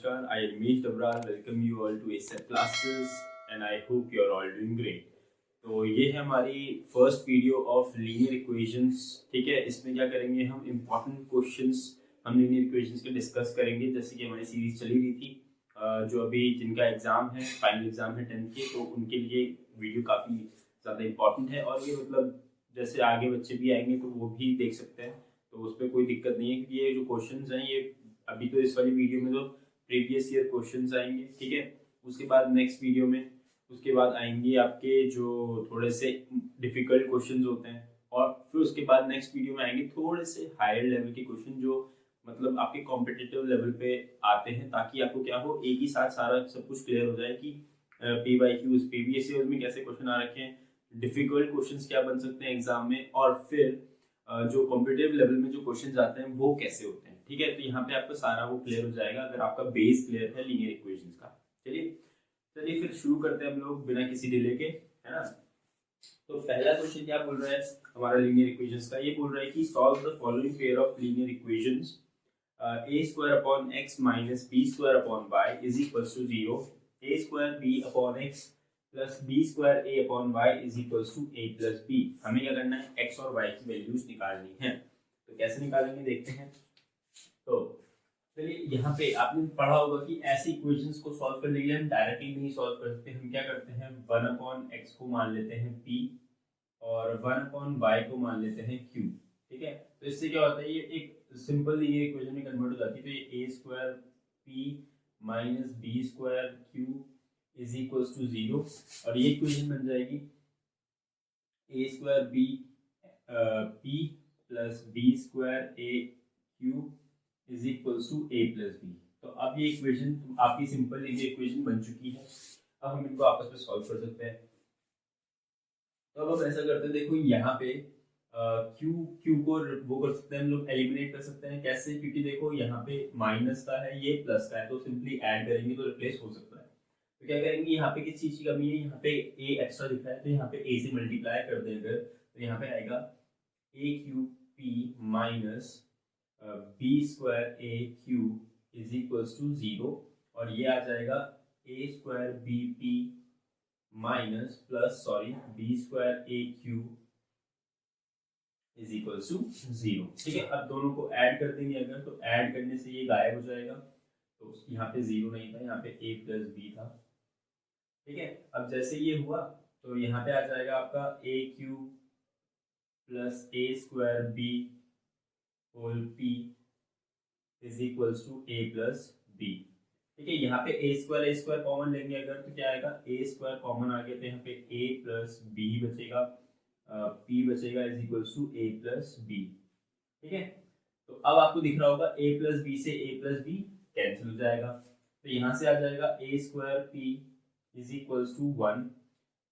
Namaskar, I am Meet Abrar. Welcome you all to ASEP classes and I hope you are all doing great. तो ये है हमारी first video of linear equations. ठीक है, इसमें क्या करेंगे हम इम्पॉर्टेंट क्वेश्चंस हम लीनियर इक्वेशंस के डिस्कस करेंगे। जैसे कि हमारी सीरीज चली रही थी, जो अभी जिनका एग्जाम है, फाइनल एग्जाम है 10th के, तो उनके लिए वीडियो काफ़ी ज़्यादा इम्पॉर्टेंट है और ये मतलब जैसे आगे बच्चे भी आएंगे तो वो भी देख सकते हैं, तो उस पर कोई दिक्कत नहीं है क्योंकि ये जो क्वेश्चंस हैं ये अभी तो इस वाली वीडियो में तो प्रीवियस ईयर क्वेश्चंस आएंगे। ठीक है, उसके बाद नेक्स्ट वीडियो में उसके बाद आएंगे आपके जो थोड़े से डिफिकल्ट क्वेश्चंस होते हैं और फिर उसके बाद नेक्स्ट वीडियो में आएंगे थोड़े से हायर लेवल के क्वेश्चन जो मतलब आपके कॉम्पिटिटिव लेवल पे आते हैं, ताकि आपको क्या हो एक ही साथ सारा सब कुछ क्लियर हो जाए कि PYQs प्रीवियस ईयर में कैसे क्वेश्चन आ रखे हैं, डिफिकल्ट क्वेश्चंस क्या बन सकते हैं एग्जाम में, और फिर जो कॉम्पिटिटिव लेवल में जो क्वेश्चन आते हैं वो कैसे होते हैं। ठीक है, तो यहाँ पे आपका सारा वो क्लियर हो जाएगा अगर आपका बेस क्लियर है लीनियर इक्वेशंस का। चलिए फिर शुरू करते हैं हम लोग बिना किसी डिले के, है ना। तो पहला क्वेश्चन क्या बोल रहा है हमारा लीनियर इक्वेशंस का, ये बोल रहा है कि solve the following pair of linear equations a square upon x minus b square upon y is equals to 0, a square b upon x plus b square a upon y is equals to a plus b। हमें क्या करना है, x और y की values निकालनी है। तो कैसे निकालेंगे देखते हैं। तो चलिए यहाँ पे आपने पढ़ा होगा कि ऐसे इक्वेशंस को सॉल्व करने के लिए हम डायरेक्टली नहीं सॉल्व कर सकते। हम क्या करते हैं, 1 अपॉन x को मान लेते हैं p और 1 अपॉन y को मान लेते हैं q। ठीक है, तो इससे क्या होता है, ये एक सिंपल ये इक्वेशन में कन्वर्ट हो जाती है। तो ये a square p minus b square q is equals to 0 और ये इक्वेशन बन जाएगी a square b p plus b square a q is equals to a plus b। तो अब ये इक्वेशन आपकी सिंपल ये इक्वेशन बन चुकी है। अब हम इनको आपस में सॉल्व कर सकते हैं। तो अब हम ऐसा करते हैं, देखो यहाँ पे क्यू को वो कर सकते हैं हम लोग, एलिमिनेट कर सकते हैं। कैसे, क्योंकि देखो यहाँ पे माइनस का है, ये प्लस का है, तो सिंपली ऐड करेंगे तो रिप्लेस हो सकता है। तो क्या करेंगे, यहाँ पे किस चीज की कमी है, यहाँ पे a एक्स्ट्रा दिख रहा है तो यहाँ पे a से मल्टीप्लाई कर देंगे तो यहाँ पे आएगा a cube p minus b square a cube is equals to 0 और ये आ जाएगा a square b p minus plus b square a cube is equals to 0। ठीक है, अब दोनों को ऐड कर देंगे अगर, तो ऐड करने से ये गायब हो जाएगा। तो यहाँ पे 0 नहीं था, यहाँ पे a प्लस b था। ठीक है, अब जैसे ये हुआ तो यहाँ पे आ जाएगा आपका a cube plus a square b whole p is equals to a plus b। ठीक है, यहाँ पे a स्क्वायर कॉमन लेंगे अगर, तो क्या आएगा, a स्क्वायर कॉमन आ गया तो यहाँ पे a प्लस b बचेगा, p बचेगा is equals to a plus b। ठीक है, तो अब आपको दिख रहा होगा a प्लस b से a प्लस b कैंसिल हो जाएगा, तो यहाँ से आ जाएगा a square p is equals to 1,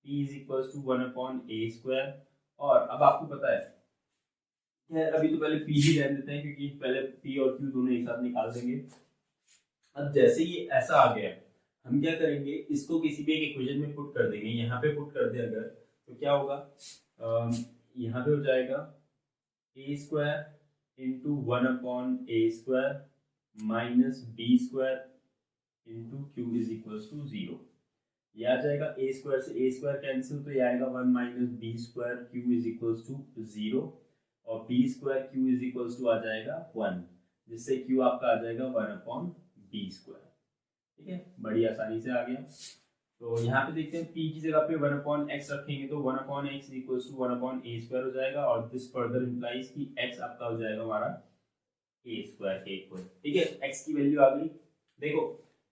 p is equals to 1 upon a square. और अब आपको पता है, अभी तो पहले p ही रहने देते हैं क्योंकि पहले p और q दोनों एक साथ निकाल देंगे। अब जैसे ये ऐसा आ गया, हम क्या करेंगे, इसको किसी भी एक इक्वेशन में पुट कर देंगे। यहाँ पे पुट कर दे अगर, तो क्या होगा, यहाँ पे हो जाएगा a square into 1 upon a square minus b square into Q is equals to 0। ये आ जाएगा a स्क्वायर से a स्क्वायर कैंसिल, तो ये आएगा 1 minus b square Q is equals to 0 और b square Q is equals to आ जाएगा 1, जिससे q आपका आ जाएगा 1 अपॉन b स्क्वायर। ठीक है, बड़ी आसानी से आ गया। तो यहाँ पे देखते हैं p की जगह पे 1 अपॉन x रखेंगे तो 1 upon x equals to 1 upon a square हो जाएगा और दिस फर्दर इंप्लाइज कि x आपका हो जाएगा हमारा a स्क्वायर के इक्वल। ठीक है, x की वैल्यू आ गई। देखो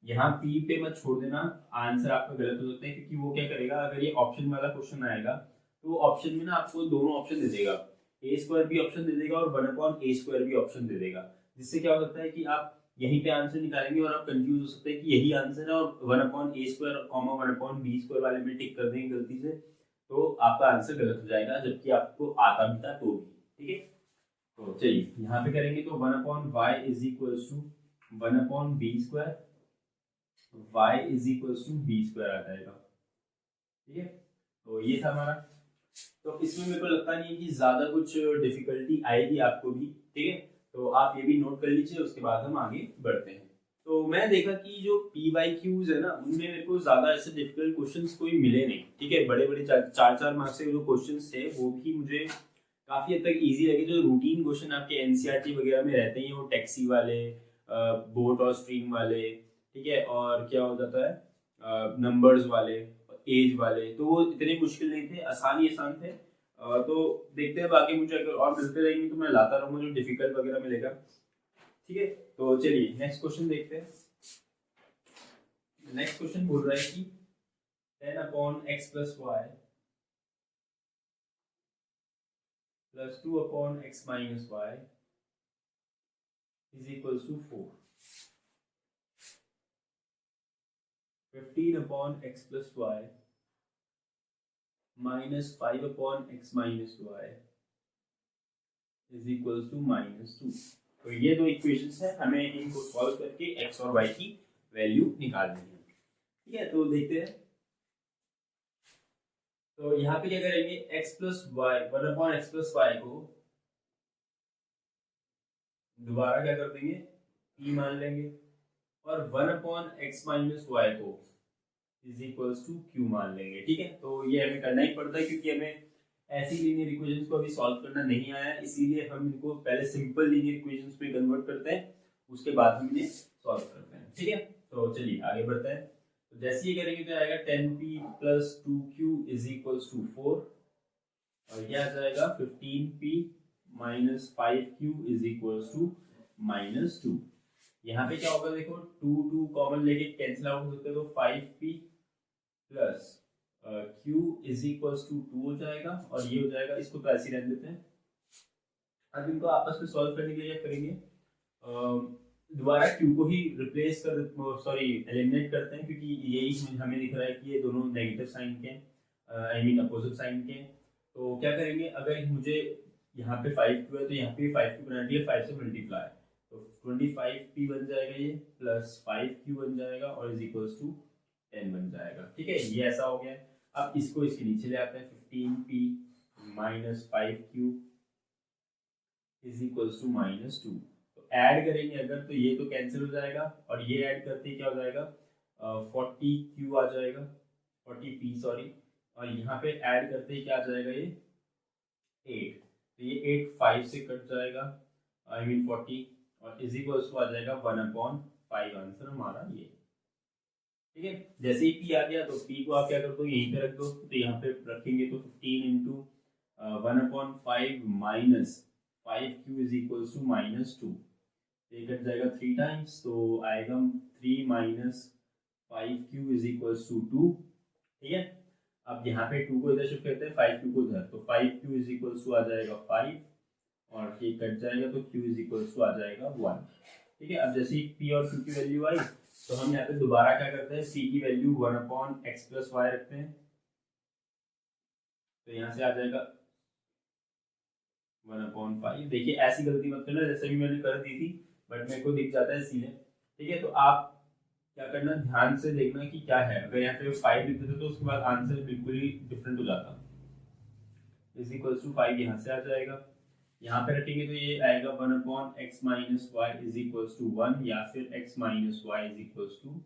यहाँ p पे मत छोड़ देना, आंसर आपका गलत हो सकता है क्योंकि वो क्या करेगा, अगर ये ऑप्शन वाला क्वेश्चन आएगा तो वो ऑप्शन में ना आपको दोनों ऑप्शन दे देगा, a स्क्वायर भी ऑप्शन दे देगा और 1 अपॉन a स्क्वायर भी ऑप्शन दे देगा, जिससे क्या हो सकता है कि आप यहीं पे आंसर निकालेंगे और आप कंफ्यूज हो सकते हैं कि यही आंसर है और 1 upon a square comma 1 upon b square वाले में टिक कर देंगे गलती से, तो आपका आंसर गलत हो जाएगा जबकि आपको आता भी था तो भी। ठीक है, तो चलिए यहाँ पे करेंगे तो 1 upon y is equals to 1 upon b square, y is equals to b square आ जाएगा। ठीक है, तो ये था हमारा। तो इसमें मेरे को लगता नहीं है कि ज्यादा कुछ डिफिकल्टी आएगी आपको भी। ठीक है, तो आप ये भी नोट कर लीजिए, उसके बाद हम आगे बढ़ते हैं। तो मैंने देखा कि जो PYQs है ना, उनमें मेरे को ज़्यादा ऐसे डिफिकल्ट क्वेश्चंस कोई मिले नहीं। ठीक है, बड़े बड़े 4-4 मार्क्स के जो क्वेश्चंस थे वो भी मुझे काफ़ी हद तक इजी लगे। जो रूटीन क्वेश्चन आपके NCERT वगैरह में रहते हैं, वो टैक्सी वाले, बोट और स्ट्रीम वाले, ठीक है, और क्या हो जाता है, नंबर्स वाले, एज वाले, तो वो इतने मुश्किल नहीं थे, आसान थे। तो देखते हैं, बाकी मुझे अगर और मिलते रहेंगे तो मैं लाता रहूँगा जो डिफिकल्ट वगैरह मिलेगा। ठीक है, तो चलिए नेक्स्ट क्वेश्चन देखते हैं। नेक्स्ट क्वेश्चन बोल रहा है कि 10/x + y + 2/x - y = 4. 15/x + y - 5/x - y = -2. तो ये दो इक्वेशंस हैं, हमें इनको सॉल्व करके x और y की वैल्यू निकालनी है। ठीक है, तो देखते हैं। तो यहाँ पे क्या करेंगे, x + y 1/x + y को दोबारा क्या कर देंगे, p मान लेंगे, और 1/x - y को q मान लेंगे। ठीक है, तो ये हमें करना ही पड़ता है क्योंकि हमें ऐसी लीनियर इक्वेशंस को अभी सॉल्व करना नहीं आया, इसीलिए हम इनको पहले सिंपल लीनियर इक्वेशंस में कन्वर्ट करते हैं, उसके बाद हम इन्हें सॉल्व करते हैं। ठीक है, तो चलिए आगे बढ़ते हैं। तो जैसे ये करेंगे तो आएगा 10p + 2q = 4, और ये आ जाएगा 15p - 5q = -2। यहाँ पे क्या होगा, देखो 2 कॉमन लेके कैंसिल आउट होते हैं, तो 5p + q = 2 हो जाएगा, और ये हो जाएगा, इसको तो ऐसे ही रहने देते हैं। अब इनको आपस में सॉल्व करने के लिए क्या करेंगे, दोबारा q को ही रिप्लेस एलिमिनेट करते हैं, क्योंकि यही हमें दिख रहा है कि ये दोनों नेगेटिव साइन के हैं, अपोजिट साइन के हैं। तो क्या करेंगे, अगर मुझे यहाँ पे 5q है तो यहाँ पे 5q बना दिया, 5 से मल्टीप्लाई, तो 25p बन जाएगा ये, प्लस 5q बन जाएगा, और = 10 बन जाएगा। ठीक है, ये ऐसा हो गया। अब इसको इसके नीचे ले आते हैं, 15p - 5q = -2। तो ऐड करेंगे अगर, तो ये तो कैंसिल हो जाएगा, और ये ऐड करते ही क्या हो जाएगा, 40q आ जाएगा, 40p सॉरी, और यहाँ पे ऐड करते ही क्या आ जाएगा, ये 8, तो ये 8 5 से कट जाएगा, 40, और आ जाएगा 1/5, आंसर हमारा ये। ठीक है, जैसे ही p आ गया तो p को आप क्या कर दो, यहीं पे रख दो, तो यहाँ पे रखेंगे तो 15 × 1/5 - 5q = -2, ये कट जाएगा 3 टाइम्स, तो आएगा 3 - 5q = 2। ठीक है, अब यहाँ पे 2 को इधर शिफ्ट करते हैं, 5q को इधर, तो 5q आ जाएगा 5, और ये कट जाएगा, तो q आ जाएगा 1। ठीक है, अब जैसे ही p और q की वैल्यू आई, तो हम यहाँ पे दोबारा क्या करते हैं, p की वैल्यू 1/x + y रखते हैं, तो यहाँ से आ जाएगा 1/5। देखिए ऐसी गलती मत करना, जैसे भी मैंने कर दी थी, बट मेरे को दिख जाता है सीधे। ठीक है, तो आप क्या करना, ध्यान से देखना कि क्या है। अगर यहाँ पे 5 लिख देते तो उसके बाद आंसर बिल्कुल ही डिफरेंट हो जाता। = 5 यहाँ से आ जाएगा, यहाँ पे रखेंगे तो ये आएगा 1/x - y = 1, या फिर x - y = 1।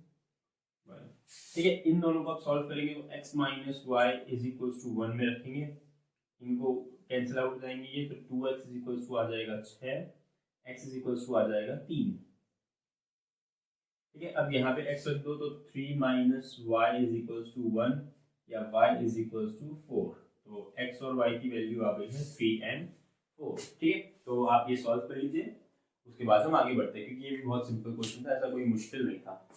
ठीक है, इन दोनों को आप सॉल्व करेंगे तो x - y = 1 में रखेंगे, इनको कैंसिल आउट जाएंगे ये, तो 2x आ जाएगा 6, x आ जाएगा 3। ठीक है, अब यहाँ पे x रख दो, तो 3 - y = 1, या y = 4, तो x और y की वैल्यू आ गई है 3 और 4। ठीक है, तो आप ये सॉल्व कर लीजिए, उसके बाद हम आगे बढ़ते हैं, क्योंकि ये भी बहुत सिंपल क्वेश्चन था, ऐसा कोई मुश्किल नहीं था।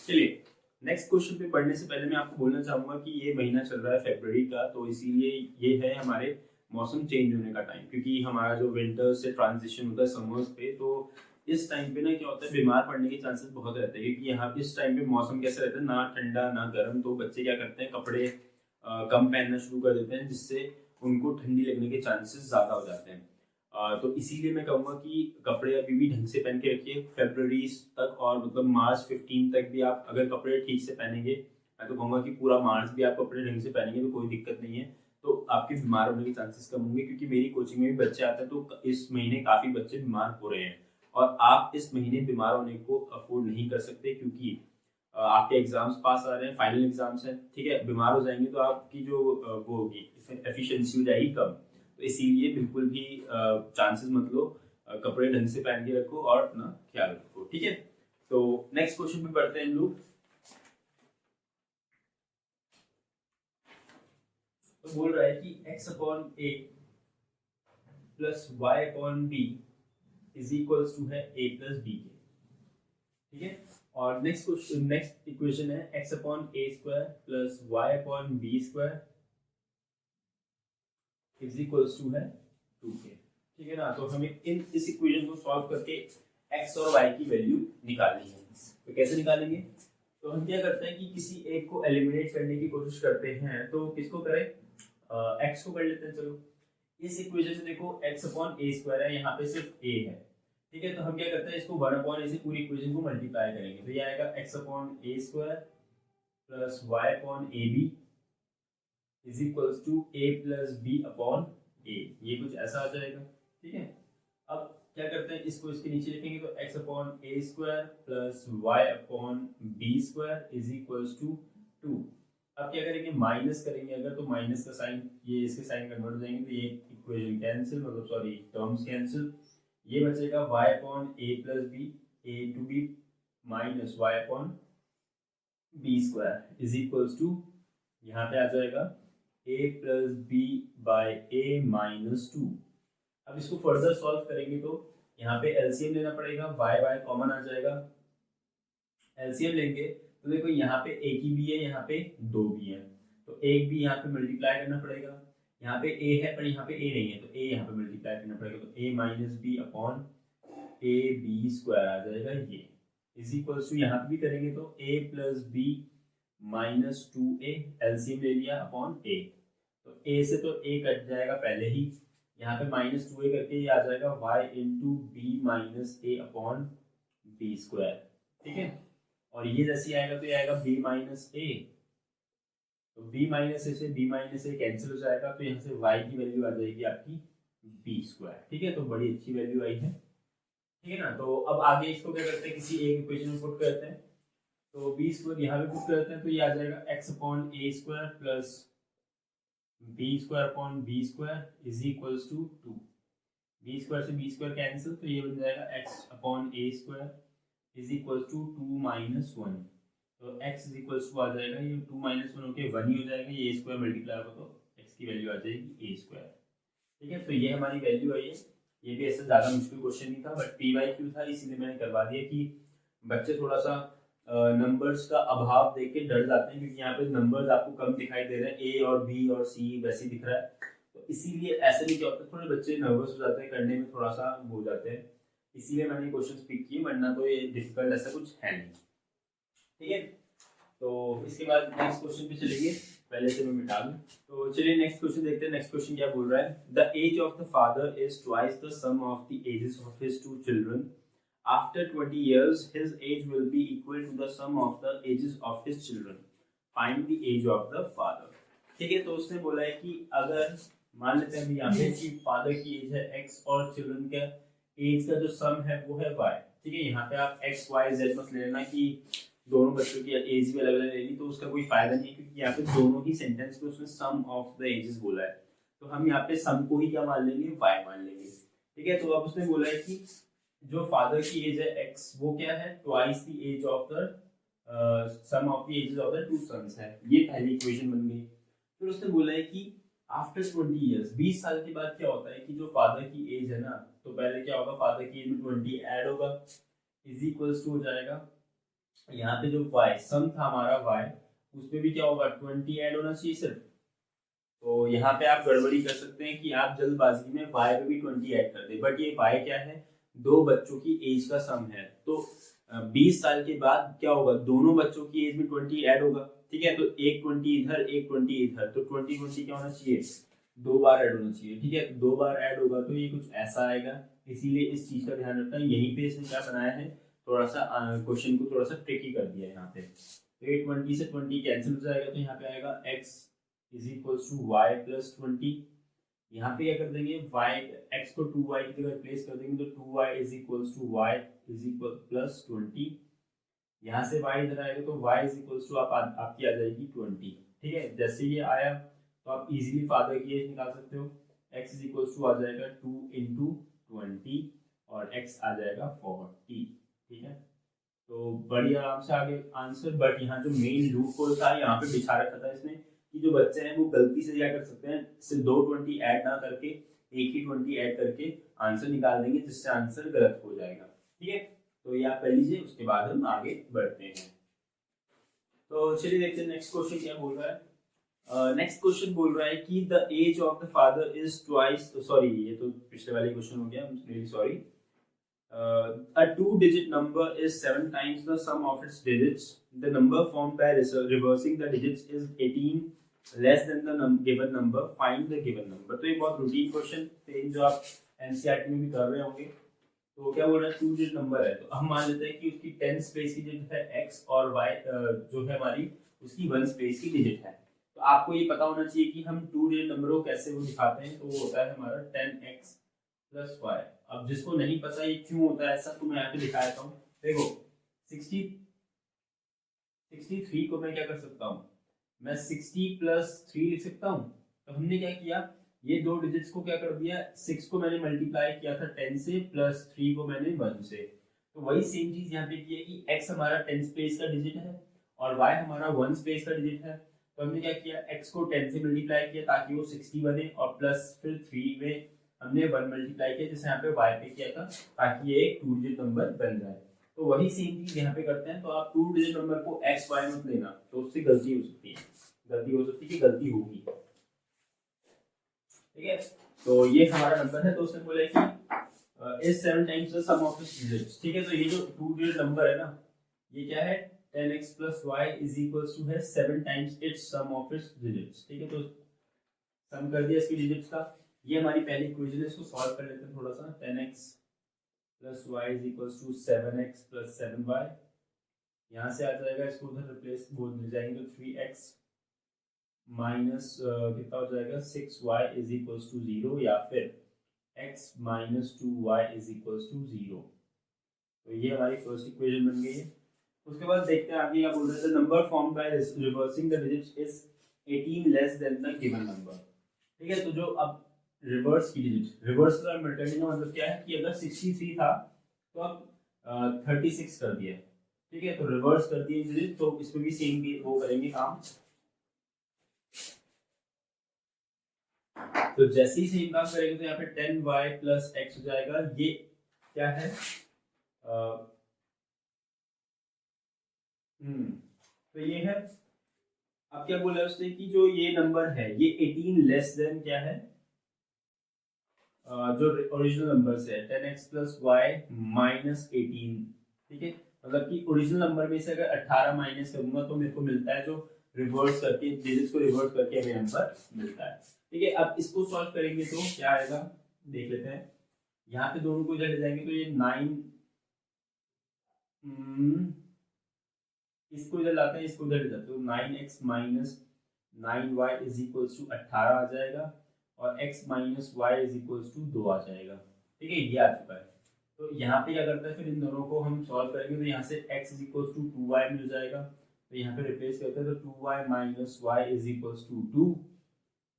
चलिए नेक्स्ट क्वेश्चन पे बढ़ने से पहले मैं आपको बोलना चाहूंगा कि ये महीना चल रहा है फरवरी का, तो इसीलिए ये है हमारे मौसम चेंज होने का टाइम, क्योंकि हमारा जो विंटर से ट्रांजिशन होता है समर्स पे, तो इस टाइम पे ना क्या होता है, बीमार पड़ने के चांसेस बहुत रहते हैं, क्योंकि यहाँ इस टाइम पे मौसम कैसा रहता है, ना ठंडा ना गर्म, तो बच्चे क्या करते हैं, कपड़े कम पहनना शुरू कर देते हैं, जिससे उनको ठंडी लगने के चांसेस ज़्यादा हो जाते हैं। तो इसीलिए मैं कहूँगा कि कपड़े अभी भी ढंग से पहन के रखिए फरवरी तक, और मतलब मार्च 15 तक भी आप अगर कपड़े ठीक से पहनेंगे, मैं तो कहूँगा कि पूरा मार्च भी आप कपड़े ढंग से पहनेंगे तो कोई दिक्कत नहीं है, तो आपके बीमार होने के चांसेस कम होंगे। क्योंकि मेरी कोचिंग में भी बच्चे आते हैं, तो इस महीने काफ़ी बच्चे बीमार हो रहे हैं, और आप इस महीने बीमार होने को अफोर्ड नहीं कर सकते, क्योंकि आपके एग्जाम्स पास आ रहे हैं, फाइनल एग्जाम्स हैं, ठीक है। बीमार हो जाएंगे तो आपकी जो वो होगी एफिशिएंसी हो जाएगी कम। तो इसीलिए बिल्कुल भी चांसेस मत लो, कपड़े ढंग से पहन के रखो और अपना ख्याल रखो, ठीक है। तो नेक्स्ट क्वेश्चन पे बढ़ते हैं हम लोग। तो बोल रहा है कि x upon a plus y upon b is equals to है a प्लस b के, ठीक है। और नेक्स्ट इक्वेशन है x upon a square plus y upon b square is equals to है 2k, ठीक है ना। तो हमें इस इक्वेशन को सॉल्व करके x और y की वैल्यू निकालनी है। तो कैसे निकालेंगे? तो हम क्या करते हैं कि किसी एक को एलिमिनेट करने की कोशिश करते हैं। तो किसको करें? x को कर लेते हैं। चलो इस इक्वेशन से देखो x अपॉन a स्क्वायर है, यहाँ पे सिर्फ a है, ठीक है। तो हम क्या करते हैं, इसको 1 अपॉन a से पूरी इक्वेशन को मल्टीप्लाई करेंगे। तो ये आएगा x upon a square plus y upon a b is equals to a plus b upon a। ये कुछ ऐसा आ जाएगा, ठीक है। अब क्या करते हैं, इसको इसके नीचे लिखेंगे तो x upon a square plus y upon b square is equals to 2। अब क्या करेंगे, माइनस करेंगे अगर, तो माइनस का साइन ये इसके साइन कन्वर्ट हो जाएंगे, तो ये इक्वेशन कैंसिल, मतलब सॉरी टर्म्स कैंसिल। ये बचेगा y upon a plus b, a to b minus y upon b square is equals to, यहाँ पे आ जाएगा a plus b by a minus 2। अब इसको फर्दर सॉल्व करेंगे तो यहाँ पे एलसीएम लेना पड़ेगा, y कॉमन आ जाएगा। एलसीएम लेंगे तो देखो यहाँ पे एक ही बी है, यहाँ पे दो बी है, तो एक बी यहाँ पे मल्टीप्लाई करना पड़ेगा। यहाँ पे a है पर यहाँ पे a नहीं है, तो a यहाँ पे मल्टीप्लाई करना पड़ेगा, तो a minus B upon A B square आ जाएगा ये इज इक्वल्स टू, यहाँ पे भी करेंगे तो a plus b minus 2a, LCM ले लिया अपॉन a, तो a से तो a कट जाएगा पहले ही, यहाँ पे माइनस 2a करके ये आ जाएगा y into b minus a upon b square, ठीक है। और ये जैसे आएगा तो ये आएगा b माइनस a, तो b माइनस a से b माइनस a कैंसिल हो जाएगा, तो यहाँ से y की वैल्यू आ जाएगी आपकी b स्क्वायर, ठीक है। तो बड़ी अच्छी वैल्यू आई है, ठीक है ना। तो अब आगे इसको क्या करते हैं, किसी एक इक्वेशन में पुट करते हैं, तो b स्क्वायर यहाँ पे पुट करते हैं, तो ये आ जाएगा x upon a square plus b square upon b square is equals to 2। b square से b स्क्वायर कैंसिल, तो ये बन जाएगा x upon a square is equals to 2 minus 1। तो x इज इक्वल्स टू आ जाएगा, ये 2 माइनस 1 होके 1 ही हो जाएगा, ये a स्क्वायर मल्टीप्लाई होगा तो x की वैल्यू आ जाएगी a स्क्वायर, ठीक है। तो ये हमारी वैल्यू आई है। ये भी ऐसा ज़्यादा मुश्किल क्वेश्चन नहीं था, बट PYQ था इसीलिए मैंने करवा दिया कि बच्चे थोड़ा सा नंबर्स का अभाव देख के डर जाते हैं, क्योंकि यहाँ पे नंबर्स आपको कम दिखाई दे रहे हैं, A और B और C वैसे दिख रहा है, तो इसीलिए ऐसे नहीं क्या होता है, थोड़े बच्चे नर्वस हो जाते हैं, करने में थोड़ा सा हो जाते हैं, इसीलिए मैंने क्वेश्चन पिक किए, वरना तो ये डिफिकल्ट ऐसा कुछ है नहीं, ठीक है। तो इसके बाद नेक्स्ट क्वेश्चन पे चलेंगे, पहले से मैं मिटा दूं। तो चलिए नेक्स्ट क्वेश्चन देखते हैं। नेक्स्ट क्वेश्चन क्या बोल रहा है, the age of the father is twice the sum of the ages of his two children. After 20 years, his age will be equal to the sum of the ages of his children. Find the age of the father. ठीक है, तो उसने बोला है कि अगर मान लेते हैं यहाँ पे कि फादर की एज है x और चिल्ड्रन का एज का जो सम है वो है y, ठीक है। यहाँ पे आप x y z मत लेना कि दोनों बच्चों की एज भी अलग अलग लेनी, तो उसका कोई फायदा नहीं है, क्योंकि यहाँ पे दोनों ही सेंटेंस में उसने सम ऑफ द एजेस बोला है, तो हम यहाँ पे सम को ही क्या मान लेंगे, y मान लेंगे, ठीक है। तो अब उसने बोला है कि जो फादर की एज है x, वो क्या है, twice the age of the sum of the ages of the two sons है, ये पहली इक्वेशन बन गई। फिर उसने बोला है कि आफ्टर 20 इयर्स, 20 साल के बाद क्या होता है कि जो फादर की एज है ना, तो पहले क्या होगा, फादर की एज में 20 ऐड होगा इज इक्वल्स टू हो जाएगा, यहाँ पे जो y सम था हमारा y, उसमें भी क्या होगा 20 ऐड होना चाहिए सिर्फ। तो यहाँ पे आप गड़बड़ी कर सकते हैं कि आप जल्दबाजी में y पे भी 20 ऐड कर दे, बट ये y क्या है, दो बच्चों की एज का सम है, तो 20 साल के बाद क्या होगा, दोनों बच्चों की एज में 20 ऐड होगा, ठीक है। तो एक 20 इधर एक 20 इधर, तो 20 क्या होना चाहिए, दो बार ऐड होना चाहिए, ठीक है। तो दो बार ऐड होगा तो ये कुछ ऐसा आएगा, इसीलिए इस चीज का ध्यान रखना है। यहीं पे इसने क्या बनाया है, थोड़ा सा क्वेश्चन को थोड़ा सा ट्रिकी कर दिया है यहाँ पे। तो 20 से 20 कैंसिल हो जाएगा, तो यहाँ पे आएगा x is equals to y plus 20 यहाँ पे क्या कर देंगे, y x को 2y की जगह रिप्लेस कर देंगे, तो 2y is equals to y is equal plus 20। यहाँ से y इधर आएगा तो y इज इक्वल्स टू आपकी आ जाएगी 20। ठीक है, जैसे ये आया तो आप इजीली फादर की एज निकाल सकते हो। x इज इक्वल्स टू आ जाएगा 2 इंटू 20 और x आ जाएगा 40। ठीक है, तो बड़ी आराम से आगे आंसर। बट यहाँ जो मेन लूप होल था यहाँ पे बिछा रखा था इसने कि जो बच्चे हैं वो गलती से क्या कर सकते हैं, सिर्फ 2 20 ऐड ना करके एक ही 20 ऐड करके आंसर निकाल देंगे, जिससे आंसर गलत हो जाएगा। ठीक है, तो ये आप कर लीजिए, उसके बाद हम आगे बढ़ते हैं। तो चलिए देखते हैं नेक्स्ट क्वेश्चन क्या बोल रहा है। नेक्स्ट क्वेश्चन बोल रहा है कि the age of the father is twice, sorry ये तो पिछले वाले क्वेश्चन हो गया, really sorry. A two-digit number is 7 times the sum of its digits. The number formed by reversing the digits is 18 less than the given number. Find the given number. तो ये बहुत routine question थे जो आप NCERT में भी कर रहे होंगे। तो क्या बोल रहा है, टू डिजिट नंबर है, तो हम मान लेते हैं कि उसकी 10 स्पेस की डिजिट है x और y जो है हमारी उसकी 1 स्पेस की डिजिट है। तो आपको ये पता होना चाहिए कि हम टू डिजिट नंबर को कैसे वो दिखाते हैं। तो वो होता है हमारा 10x प्लस वाई। अब जिसको नहीं पता ये क्यों होता है ऐसा, तो मैं यहाँ पे दिखा देता हूँ। देखो 63 को मैं क्या कर सकता हूँ, मैं 60 प्लस 3 लिख सकता हूँ। तो हमने क्या किया, ये दो डिजिट्स को क्या कर दिया, 6 को मैंने मल्टीप्लाई किया था 10 से, प्लस 3 को मैंने 1 से। तो वही सेम चीज यहाँ पे की है कि x हमारा 10 स्पेस का डिजिट है और y हमारा 1 स्पेस का डिजिट है। तो हमने क्या किया, x को 10 से मल्टीप्लाई किया ताकि वो 60 बने, और प्लस फिर 3 में हमने 1 मल्टीप्लाई किया जैसे यहाँ पे y पे किया था, ताकि ये एक टू डिजिट नंबर बन जाए। तो वही सेम चीज यहाँ पे करते हैं। तो आप टू डिजिट नंबर को x y मत लेना, तो उससे गलती हो सकती है, कि गलती होगी। ठीक है, तो ये हमारा नंबर है। तो उसने बोला कि is 7 times the sum of its digits. ठीक है, तो ये जो टू डिजिट नंबर है ना, ये क्या है, 10x plus y is equals to है 7 times its sum of its digits. ठीक है, तो सम कर दिया इसकी डिजिट्स का। ये हमारी पहली इक्वेशन है, इसको सॉल्व कर लेते हैं थोड़ा सा। 10x plus y is equals to 7x plus 7y। यहाँ से आ जाएगा, इसको उधर रिप्लेस बोल मिल जाएंगे, तो 3x माइनस कितना हो जाएगा, 6y is equals to 0, या फिर x minus 2y is equals to 0। तो ये हमारी फर्स्ट इक्वेशन बन गई है। उसके बाद देखते हैं आगे क्या बोल रहे हैं। Number form by reversing the digits is 18 less than the given number. ठीक है, तो जो अब रिवर्स की डिजिट, रिवर्स का मतलब क्या है कि अगर 63 था तो अब 36 कर दिया। ठीक है, तो रिवर्स कर दिए डिजिट, तो इसमें भी सेम वो करेंगे काम। तो जैसे ही सेम काम करेंगे तो यहाँ पे 10y प्लस x हो जाएगा। ये क्या है, तो ये है। अब क्या बोला उसने कि जो ये नंबर है ये 18 लेस देन क्या है, जो ओरिजिनल नंबर से है 10x प्लस वाई माइनस 18। ठीक है, मतलब कि ओरिजिनल नंबर में से अगर 18 माइनस करूंगा तो मेरे को मिलता है जो रिवर्स करके, डिजिट्स को रिवर्स करके हमें नंबर मिलता है। ठीक है, अब इसको सॉल्व करेंगे तो क्या आएगा देख लेते हैं। यहाँ पे दोनों को इधर ले जाएंगे तो ये 9, इसको इधर लाते हैं, इसको इधर ले जाते हैं, 9x minus 9y is equals to 18 आ जाएगा, और x minus y is equals to 2 आ जाएगा। ठीक है, ये आ चुका है। तो यहाँ पे क्या करता है, फिर इन दोनों को हम सॉल्व करेंगे तो यहाँ से x is equals to 2y मिल जाएगा। तो यहाँ पे रिप्लेस करते हैं, तो 2y minus y is equals to 2,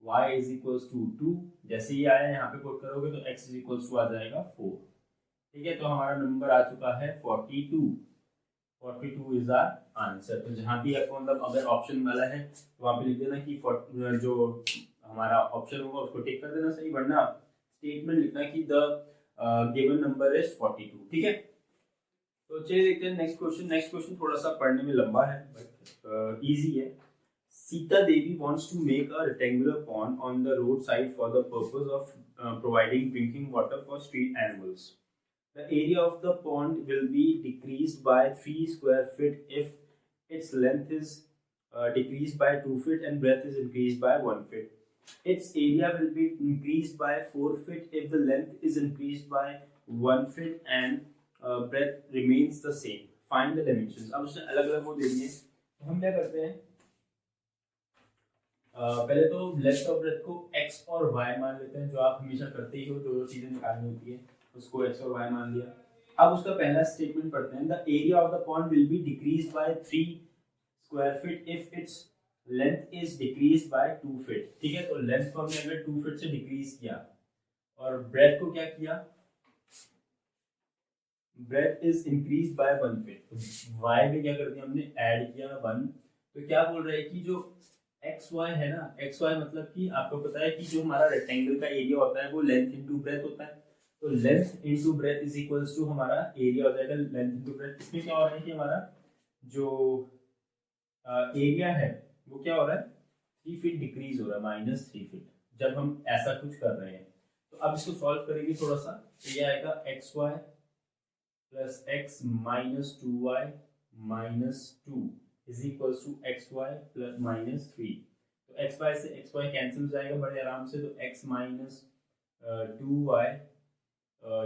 y is equals to 2। जैसे ही आया यहाँ पे पुट करोगे तो x इज इक्वल्स टू आ जाएगा 4। ठीक है, तो हमारा नंबर आ चुका है 42। 42 इज आवर आंसर। तो जहाँ भी आपको मतलब अगर ऑप्शन वाला है तो वहाँ पे लिख देना कि जो हमारा ऑप्शन होगा उसको टिक कर देना सही, वरना स्टेटमेंट लिखना कि द गिवन नंबर इज 42। ठीक है, तो चलिए देखते हैं नेक्स्ट क्वेश्चन। नेक्स्ट क्वेश्चन थोड़ा सा पढ़ने में लंबा है बट इजी है। Sita Devi wants to make a rectangular pond on the roadside for the purpose of providing drinking water for street animals. The area of the pond will be decreased by 3 square feet if its length is decreased by 2 feet and breadth is increased by 1 feet. Its area will be increased by 4 feet if the length is increased by 1 feet and breadth remains the same. Find the dimensions. अब उसने अलग अलग वो दे दिए, तो हम क्या करते हैं, पहले तो लेफ्ट ऑफ ब्रेथ को x और y मान लेते हैं, जो आप हमेशा करते ही हो, जो चीजें निकालनी होती है उसको x और y मान लिया। अब उसका पहला स्टेटमेंट पढ़ते हैं, the area of the pond will be decrease by 3 square feet if its length is decrease by 2 feet. ठीक है, तो लेंथ को हमने अगर 2 फीट से डिक्रीज किया और ब्रेथ को क्या किया, breadth is increase by 1 feet, तो y में क्या कर दिया हमने, ऐड किया 1। तो क्या बोल रहे हैं कि जो एक्स वाई है ना, एक्स वाई मतलब कि आपको पता है कि जो हमारा रेक्टेंगल का एरिया होता है वो लेंथ इनटू ब्रेथ होता है, तो length into breadth is equals to हमारा एरिया हो जाएगा लेंथ इनटू ब्रेथ। इसमें क्या हो रहा है कि हमारा जो एरिया है वो क्या हो रहा है, 3 फीट डिक्रीज हो रहा है, -3 फीट, जब हम ऐसा कुछ कर रहे हैं। तो अब इसको सॉल्व करेंगे थोड़ा सा, तो ये आएगा x y plus x minus 2y minus 2 is equals to x y plus -3। तो एक्स वाई से एक्स वाई कैंसिल हो जाएगा बड़े आराम से, तो x माइनस 2y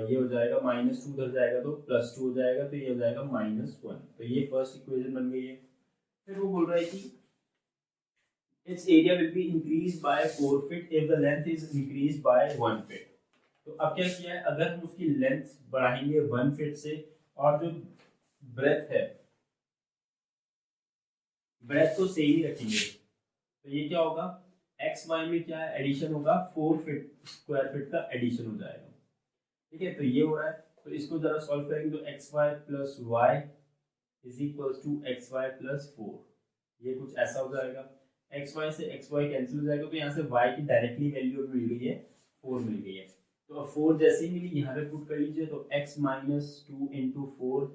ये हो जाएगा -2 उधर जाएगा तो +2 हो जाएगा, तो ये हो जाएगा -1। तो ये फर्स्ट इक्वेशन बन गई है। फिर वो बोल रहा है कि its area will be increased by 4 feet if the length is increased by 1 feet। तो अब क्या किया है, अगर हम उसकी लेंथ बढ़ाएंगे 1 फीट से और जो ब्रेथ है, ब्रेथ को सेम ही रखेंगे, तो ये क्या होगा, एक्स वाई में क्या है, एडिशन होगा, 4 फीट स्क्वायर फीट का एडिशन हो जाएगा। ठीक है, तो ये हो रहा है, तो इसको जरा सॉल्व करेंगे, तो x y plus y is equals to x y plus 4, ये कुछ ऐसा हो जाएगा। एक्स वाई से एक्स वाई कैंसिल हो जाएगा, तो यहाँ से वाई की डायरेक्टली वैल्यू मिल गई है 4 मिल गई है, तो अब 4 जैसे ही मिली यहाँ पे पुट कर लीजिए, तो x minus 2 into 4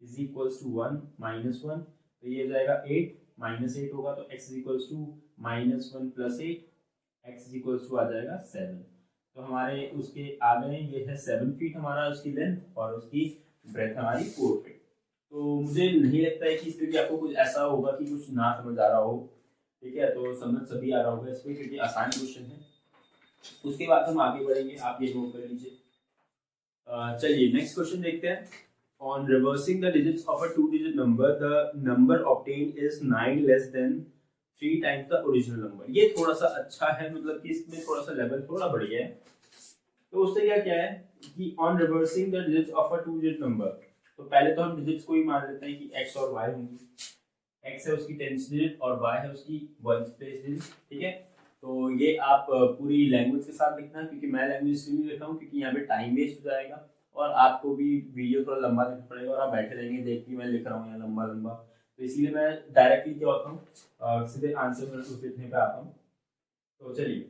is equals to 1 -1, तो ये हो जाएगा 8 -8 होगा, तो x is equals to -1 plus 8, x is equals to आ जाएगा 7। तो हमारे उसके आ गए, ये है 7 फीट हमारा उसकी लेंथ और उसकी ब्रेथ हमारी 4 फीट। तो मुझे नहीं लगता है कि इसमें भी आपको कुछ ऐसा होगा कि कुछ ना समझ आ रहा हो। ठीक है, तो समझ सभी आ रहा होगा इसमें, क्योंकि आसान क्वेश्चन है। उसके बाद हम आगे बढ़ेंगे, आप ये नोट कर लीजिए। चलिए नेक्स्ट क्वेश्चन देखते हैं। On reversing the digits of a 2-digit number, the number obtained is 9 less than 3 times the original number। ये थोड़ा सा अच्छा है, मतलब कि इसमें थोड़ा सा लेवल थोड़ा बढ़िया है। तो उससे क्या है कि on reversing the digits of a 2-digit number, तो पहले तो हम डिजिट्स को ही मान लेते हैं कि x और y होंगी। x है उसकी 10th डिजिट और y है उसकी 1st प्लेस डिजिट। ठीक है, तो ये आप पूरी लैंग्वेज के साथ लिखना है, क्योंकि मैं लैंग्वेज इसलिए नहीं लिख रहा हूँ क्योंकि यहाँ पे टाइम वेस्ट हो जाएगा और आपको भी वीडियो थोड़ा लंबा लिखना पड़ेगा और आप बैठे रहेंगे देख के मैं लिख रहा हूँ यहाँ लंबा लंबा, तो इसीलिए मैं डायरेक्टली क्या होता हूँ सीधे आंसर उस लिखने पे आता हूँ। तो चलिए,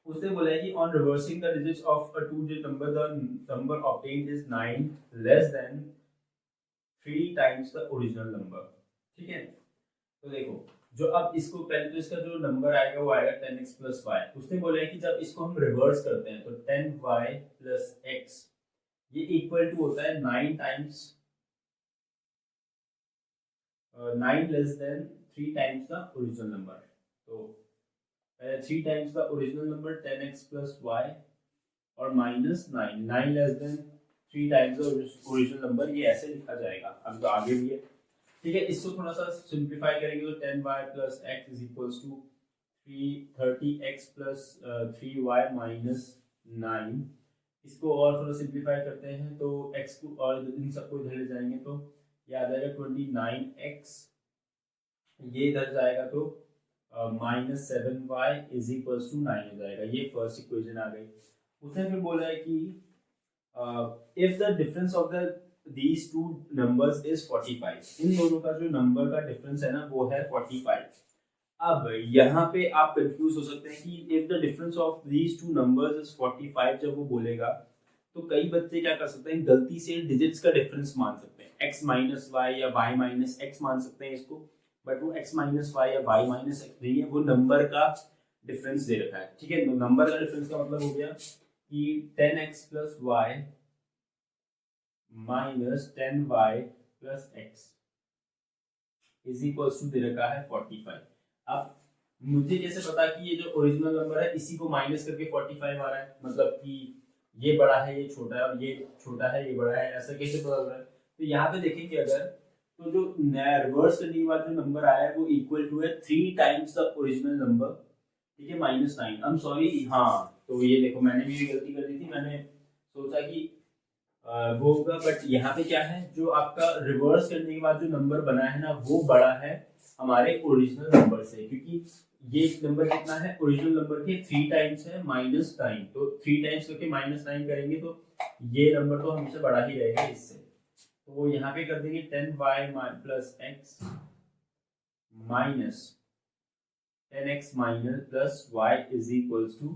उसने बोला है कि on reversing the digits of a 2-digit number the number obtained is 9 less than 3 times the original number. ठीक है, तो देखो, जो अब इसको पहले तो इसका जो नंबर आएगा वो आएगा 10x प्लस वाई। उसने बोला है कि जब इसको हम रिवर्स करते हैं तो 10y प्लस x ये इक्वल टू होता है 9 times 9 less than 3 times the original number. तो 3 times the original number 10x plus y और -9 9 less than 3 times the original number, ये ऐसे लिखा जाएगा। अब तो आगे भी है। ठीक है, इसको थोड़ा सा सिंप्लीफाई करेंगे तो 10y plus x is equals to 30x plus 3y minus 9। इसको और थोड़ा सिंप्लीफाई करते हैं तो x को और इन सबको इधर ले जाएंगे तो ये आ जाएगा 29x, ये इधर जाएगा तो -7y इज इक्वल्स टू 9 हो जाएगा। ये फर्स्ट इक्वेशन आ गई। उसने फिर बोला है कि if the difference of the these two numbers is 45, इन दोनों का जो नंबर का डिफरेंस है ना वो है 45। अब यहाँ पे आप कंफ्यूज हो सकते हैं कि if the difference of these two numbers is 45 जब वो बोलेगा तो कई बच्चे क्या कर सकते हैं, गलती से डिजिट्स का डिफरेंस मान सकते हैं, x माइनस वाई या y माइनस एक्स मान सकते हैं इसको, बट वो x माइनस वाई या y माइनस एक्स नहीं है, वो नंबर का डिफरेंस दे रखा है। ठीक है, तो नंबर का डिफरेंस का मतलब हो गया कि 10x plus Y minus 10y plus x is equal to दे रखा है 45। अब मुझे कैसे पता कि ये जो ओरिजिनल नंबर है इसी को माइनस करके 45 आ रहा है, मतलब कि ये बड़ा है ये छोटा है और ये छोटा है ये बड़ा है, ऐसा कैसे पता चल रहा है? तो यहाँ पे देखेंगे, अगर तो जो नया रिवर्स करने के बाद जो नंबर आया है वो इक्वल टू है 3 टाइम्स द ओरिजिनल नंबर, ठीक है, -9। आई एम सॉरी, हाँ तो ये देखो मैंने भी गलती कर दी थी, मैंने सोचा कि वो होगा, बट यहाँ पे क्या है, जो आपका रिवर्स करने के बाद जो नंबर बना है ना वो बड़ा है हमारे ओरिजिनल नंबर से, क्योंकि ये नंबर कितना है, ओरिजिनल नंबर के 3 टाइम्स है -9, तो 3 टाइम्स करके -9 करेंगे तो ये नंबर तो हमेशा बड़ा ही रहेगा इससे। तो यहाँ पे कर देंगे 10y plus x minus 10x minus plus y is equals to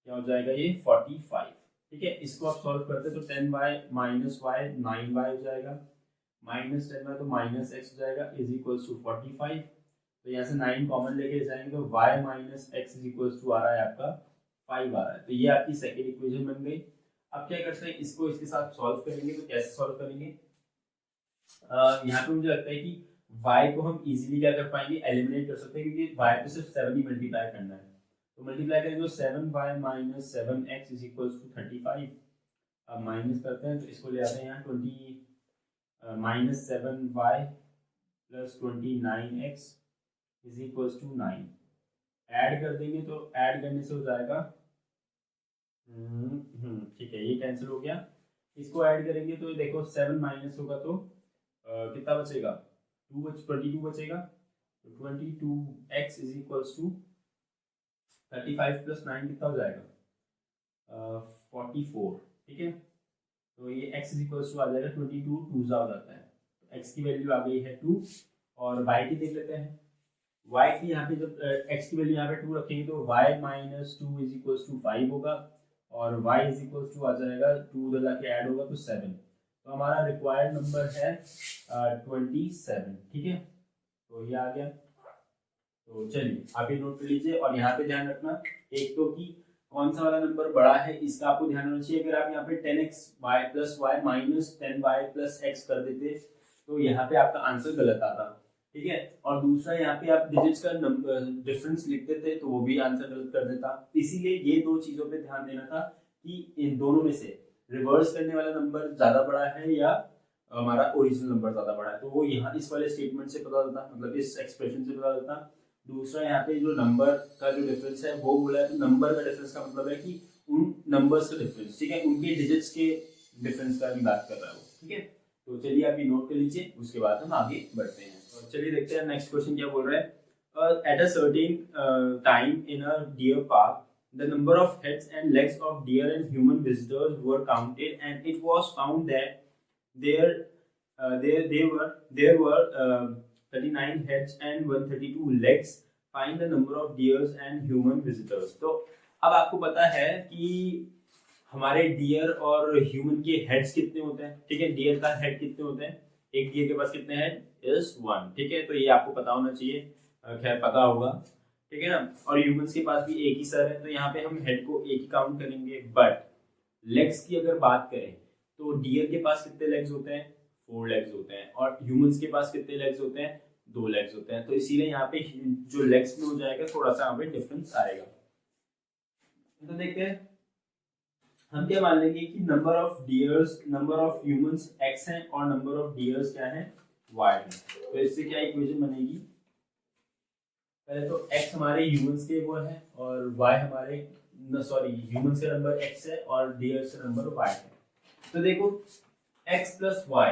क्या हो जाएगा ये 45, ठीक है। इसको आप सॉल्व करते हैं तो 10y माइनस वाई 9y हो जाएगा, माइनस 10y तो माइनस एक्स हो जाएगा इज इक्वल्स टू 45। तो यहाँ से 9 कॉमन लेके जाएंगे तो y minus X is equals to आ रहा है आपका 5 आ रहा है। तो ये आपकी सेकेंड इक्वेशन बन गई। अब क्या करते हैं, इसको इसके साथ सॉल्व करेंगे। तो कैसे सॉल्व करेंगे, यहाँ पे मुझे लगता है कि y को हम इजीली क्या कर पाएंगे, एलिमिनेट कर सकते हैं, क्योंकि y पे सिर्फ 7 ही मल्टीप्लाई करना है। तो मल्टीप्लाई करेंगे तो 7y minus 7x is equals to 35। अब माइनस करते हैं तो इसको ले आते हैं यहाँ 20 minus 7y plus 29x is equals to 9। Add कर देंगे तो ऐड करने से हो जाएगा ठीक है, ये कैंसिल हो गया। इसको ऐड करेंगे तो देखो 7 माइनस होगा तो कितना बचेगा, 22 बचेगा। तो 22x is equals to 35 plus 9 कितना हो जाएगा 44, ठीक है। तो ये x इज इक्वल्स टू आ जाएगा 22, 2 हो जाता है, तो x की वैल्यू आ गई है 2। और y की देख लेते हैं, y की यहाँ पे जब x की वैल्यू यहाँ पे 2 रखेंगे तो y minus 2 is equals to 5 होगा, और y इज इक्वल्स टू आ जाएगा 2 उधर जाके ऐड होगा तो 7। तो हमारा रिक्वायर्ड नंबर है 27, ठीक है। तो ये आ गया। तो चलिए आप ये नोट कर लीजिए, और यहाँ पे ध्यान रखना एक तो कि कौन सा वाला नंबर बड़ा है इसका आपको ध्यान रखना चाहिए। अगर आप यहाँ पे 10x y plus Y minus 10y plus x कर देते तो यहाँ पे आपका आंसर गलत आता, ठीक है। और दूसरा यहाँ पे आप डिजिट्स का नंबर डिफरेंस लिख देते तो वो भी आंसर गलत कर देता। इसीलिए ये दो चीजों पे ध्यान देना था कि इन दोनों में से रिवर्स करने वाला नंबर ज्यादा बड़ा है या हमारा ओरिजिनल नंबर ज्यादा बड़ा है। तो वो यहाँ इस वाले स्टेटमेंट से पता चलता, मतलब इस एक्सप्रेशन से पता चलता। दूसरा यहाँ पे जो नंबर का जो डिफरेंस है वो बोला है, तो नंबर का डिफरेंस का मतलब है कि उन नंबर्स का डिफरेंस, ठीक है, उनके डिजिट्स के डिफरेंस का भी बात कर रहा है वो, ठीक है। तो चलिए आप ये नोट कर लीजिए, उसके बाद हम आगे बढ़ते हैं। और चलिए देखते हैं नेक्स्ट क्वेश्चन क्या बोल रहा है। At a certain time in a deer park the number of heads and legs of deer and human visitors were counted, and it was found that there were 39 heads and 132 legs. Find the number of deers and human visitors. तो अब आपको पता है कि हमारे dear और human के heads कितने होते हैं, ठीक है। डियर का हेड कितने होते हैं, एक डियर के पास कितने हेड इज 1, ठीक है। तो ये आपको पता होना चाहिए, खैर पता होगा, ठीक है ना। और ह्यूमंस के पास भी एक ही सर है, तो यहाँ पे हम हेड को एक ही काउंट करेंगे। बट लेग्स की अगर बात करें तो डियर के पास कितने लेग्स होते हैं, 4 लेग्स होते हैं, और ह्यूमंस के पास कितने लेग्स होते हैं, 2 लेग्स होते हैं। तो इसीलिए यहाँ पे जो लेग्स में हो जाएगा थोड़ा सा यहाँ पे डिफरेंस आएगा। तो देखते हैं हम क्या मान लेंगे कि number of dears, number of humans x है और नंबर ऑफ डियर्स क्या है, y है। तो इससे क्या इक्वेशन बनेगी, पहले तो x हमारे ह्यूमंस के वो है और y हमारे ह्यूमंस का नंबर x है और डियर्स का नंबर y है। तो देखो x plus y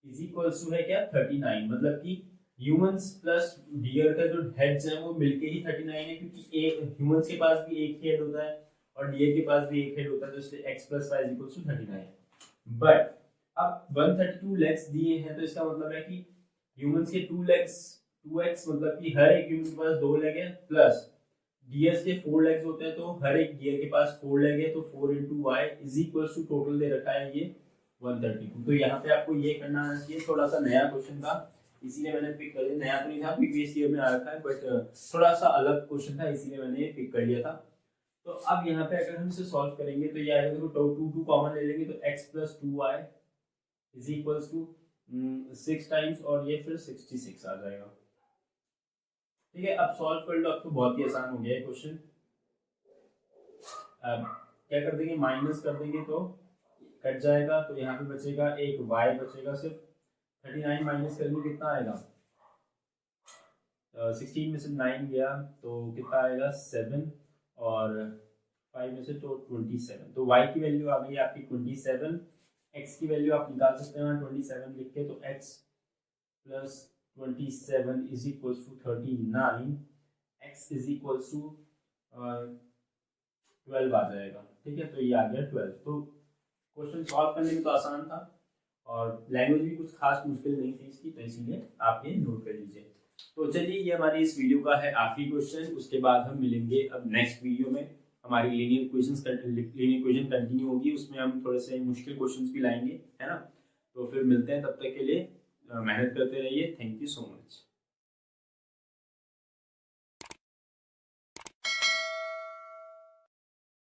is equals to है क्या 39, मतलब कि ह्यूमंस प्लस डियर का जो हेड्स हैं वो मिलके ही 39 है, क्योंकि एक ह्यूमंस के पास भी एक हेड होता है और डियर के पास भी एक हेड होता है, तो इसलिए x plus y is equals to 39। But अब 132 लेग्स दिए हैं, तो इसका मतलब है कि ह्यूमंस के 2 लेग्स 2x, मतलब कि हर एक ह्यूमन के पास 2 लेग है, प्लस डियर्स के 4 लेग्स होते हैं, तो हर एक डियर के पास 4 लेग है, तो 4 into y is equals to total दे रखा है ये 132। तो यहाँ पे आपको ये करना आना चाहिए। थोड़ा सा नया क्वेश्चन था इसीलिए मैंने पिक कर लिया, नया तो नहीं था, प्रीवियस ईयर में आ रखा है, बट थोड़ा सा अलग क्वेश्चन था इसीलिए मैंने ये पिक कर लिया था। तो अब यहाँ पे अगर हम इसे सॉल्व करेंगे तो ये आएगा, देखो 2 कॉमन ले लेंगे तो x plus 2y is equals to 6 times, और ये फिर 66 आ जाएगा, ठीक है। अब सॉल्व कर लो, अब तो बहुत ही आसान हो गया है क्वेश्चन। अब क्या कर देंगे, माइनस कर देंगे तो कट जाएगा, तो यहाँ पे बचेगा एक y बचेगा सिर्फ 39 माइनस करेंगे कितना आएगा, 16 में से 9 गया तो कितना आएगा 7, और 5 में से तो 27। तो y की वैल्यू आ गई आपकी 27, x की वैल्यू आप निकाल सकते हैं 27 लिख के, तो x plus 27 is equals to 39, x is equals to 12 आ जाएगा। ठीक है, तो ये आ गया 12। तो क्वेश्चन सॉल्व करने में तो आसान था और लैंग्वेज भी कुछ खास मुश्किल नहीं थी इसकी, तो इसीलिए आप ये नोट कर लीजिए। तो चलिए, ये हमारी इस वीडियो का है आखिरी क्वेश्चन। उसके बाद हम मिलेंगे अब नेक्स्ट वीडियो में। हमारी लीनियर इक्वेशन कंटिन्यू होगी, उसमें हम थोड़े से मुश्किल क्वेश्चंस भी लाएंगे, है ना। तो फिर मिलते हैं, तब तक के लिए मेहनत करते रहिए। Thank you so much.